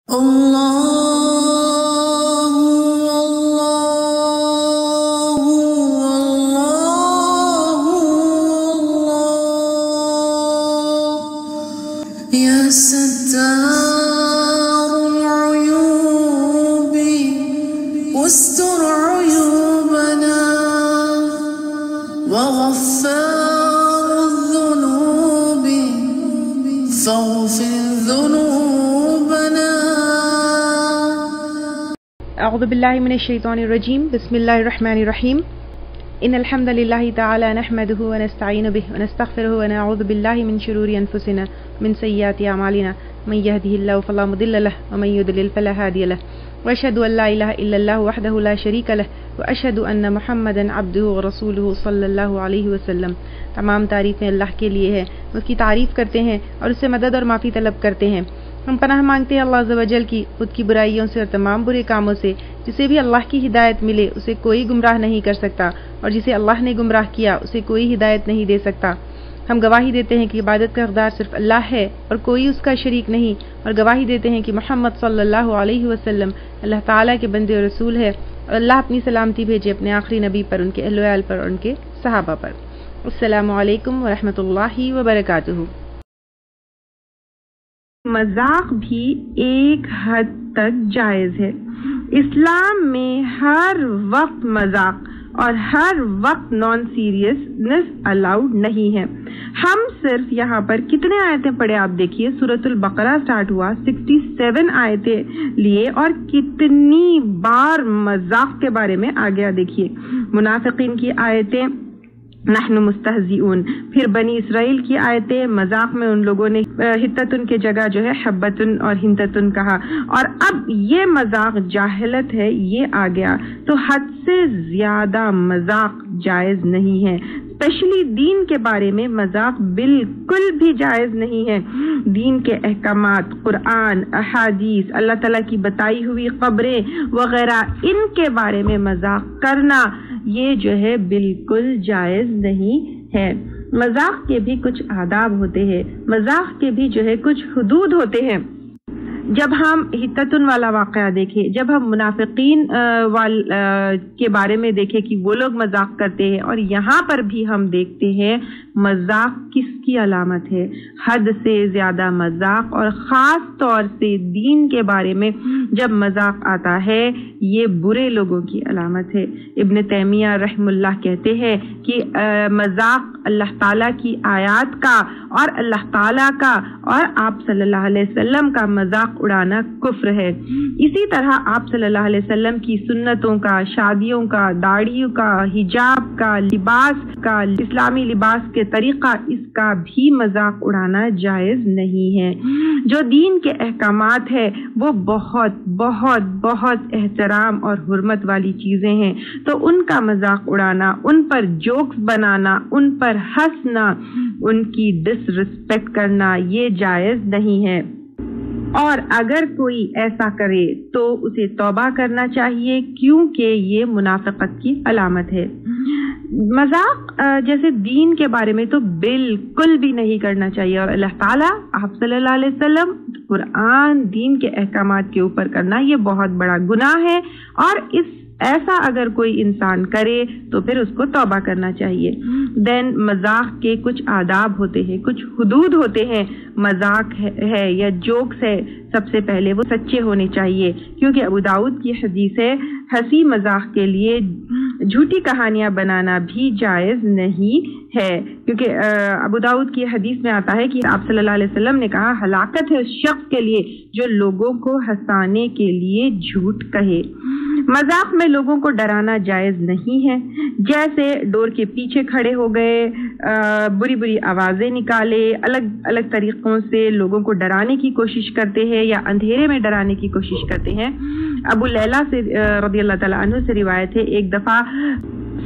يا ستار العيوب واستر عيوبنا وغفار الذنوب فاغفر ذنوبنا. اعوذ باللہ من الشیطان الرجیم. بسم اللہ الرحمن الرحیم. ان الحمد للہ تعالی نحمده ونستعین به ونستغفره ونعوذ باللہ من شرور انفسنا من سیئات اعمالنا من يهده الله فلا مضل له ومن يضلل فلا هادي له واشهد ان لا اله الا الله وحده لا شريك له واشهد ان محمدا عبده ورسوله صلی اللہ علیہ وسلم. تمام تعریفیں اللہ کے لیے ہے، اس کی تعریف کرتے ہیں اور اس سے مدد اور معافی طلب کرتے ہیں. ہم پناہ مانگتے ہیں اللہ عز و جل کی خود کی برائیوں سے اور تمام برے کاموں سے. جسے بھی اللہ کی ہدایت ملے اسے کوئی گمراہ نہیں کر سکتا، اور جسے اللہ نے گمراہ کیا اسے کوئی ہدایت نہیں دے سکتا. ہم گواہی دیتے ہیں کہ عبادت کا حقدار صرف اللہ ہے اور کوئی اس کا شریک نہیں، اور گواہی دیتے ہیں کہ محمد صلی اللہ علیہ وسلم اللہ تعالیٰ کے بندے اور رسول ہے، اور اللہ اپنی سلامتی بھیجے اپنے آخری نبی پر، ان کے اہل و عیال پر اور ان کے صحابہ پر. السلام علیکم ورحمۃ اللہ وبرکاتہ. مذاق بھی ایک حد تک جائز ہے. اسلام میں ہر وقت مذاق اور ہر وقت نان سیریسنس الاؤڈ نہیں ہے. ہم صرف یہاں پر کتنے آیتیں پڑھے آپ دیکھیے. سورۃ البقرہ سٹارٹ ہوا 67 آیتیں لیے اور کتنی بار مذاق کے بارے میں آگے دیکھیے. منافقین کی آیتیں نحن مستہزئون، پھر بنی اسرائیل کی آیتیں مذاق میں ان لوگوں نے حتتن کے جگہ جو ہے حبتن اور ہنتتن کہا، اور اب یہ مذاق جاہلت ہے یہ آ گیا. تو حد سے زیادہ مذاق جائز نہیں ہے. اسپیشلی دین کے بارے میں مذاق بالکل بھی جائز نہیں ہے. دین کے احکامات، قرآن، احادیث، اللہ تعالیٰ کی بتائی ہوئی قبریں وغیرہ، ان کے بارے میں مذاق کرنا یہ جو ہے بالکل جائز نہیں ہے. مذاق کے بھی کچھ آداب ہوتے ہیں، مذاق کے بھی جو ہے کچھ حدود ہوتے ہیں. جب ہم حتتن والا واقعہ دیکھیں، جب ہم منافقین کے بارے میں دیکھیں کہ وہ لوگ مذاق کرتے ہیں، اور یہاں پر بھی ہم دیکھتے ہیں مذاق کس کی علامت ہے؟ حد سے زیادہ مذاق، اور خاص طور سے دین کے بارے میں جب مذاق آتا ہے یہ برے لوگوں کی علامت ہے. ابن تیمیہ رحم اللہ کہتے ہیں کہ مذاق اللہ تعالیٰ کی آیات کا اور اللہ تعالیٰ کا اور آپ صلی اللہ علیہ وسلم کا مذاق اڑانا کفر ہے. اسی طرح آپ صلی اللہ علیہ وسلم کی سنتوں کا، شادیوں کا، داڑھیوں کا، حجاب کا، لباس کا، اسلامی لباس کے طریقہ، اس کا بھی مذاق اڑانا جائز نہیں ہے. جو دین کے احکامات ہیں وہ بہت بہت بہت احترام اور حرمت والی چیزیں ہیں، تو ان کا مذاق اڑانا، ان پر جوکس بنانا، ان پر ہنسنا، ان کی ڈس رسپیکٹ کرنا یہ جائز نہیں ہے. اور اگر کوئی ایسا کرے تو اسے توبہ کرنا چاہیے، کیونکہ یہ منافقت کی علامت ہے. مذاق جیسے دین کے بارے میں تو بالکل بھی نہیں کرنا چاہیے، اور اللہ تعالیٰ، آپ صلی اللہ علیہ وسلم، قرآن، دین کے احکامات کے اوپر کرنا یہ بہت بڑا گناہ ہے. اور ایسا اگر کوئی انسان کرے تو پھر اس کو توبہ کرنا چاہیے. دین مذاق کے کچھ آداب ہوتے ہیں، کچھ حدود ہوتے ہیں. مذاق ہے یا جوکس ہے، سب سے پہلے وہ سچے ہونے چاہیے، کیونکہ ابو داؤد کی حدیث ہے ہنسی مذاق کے لیے جھوٹی کہانیاں بنانا بھی جائز نہیں ہے. کیونکہ ابو داؤد کی حدیث میں آتا ہے کہ آپ صلی اللہ علیہ وسلم نے کہا ہلاکت ہے اس شخص کے لیے جو لوگوں کو ہنسانے کے لیے جھوٹ کہے. مذاق میں لوگوں کو ڈرانا جائز نہیں ہے، جیسے ڈور کے پیچھے کھڑے ہو گئے، بری بری آوازیں نکالے، الگ الگ طریقوں سے لوگوں کو ڈرانے کی کوشش کرتے ہیں یا اندھیرے میں ڈرانے کی کوشش کرتے ہیں. ابو لیلہ سے رضی اللہ تعالیٰ عنہ سے روایت ہے، ایک دفعہ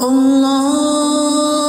Allah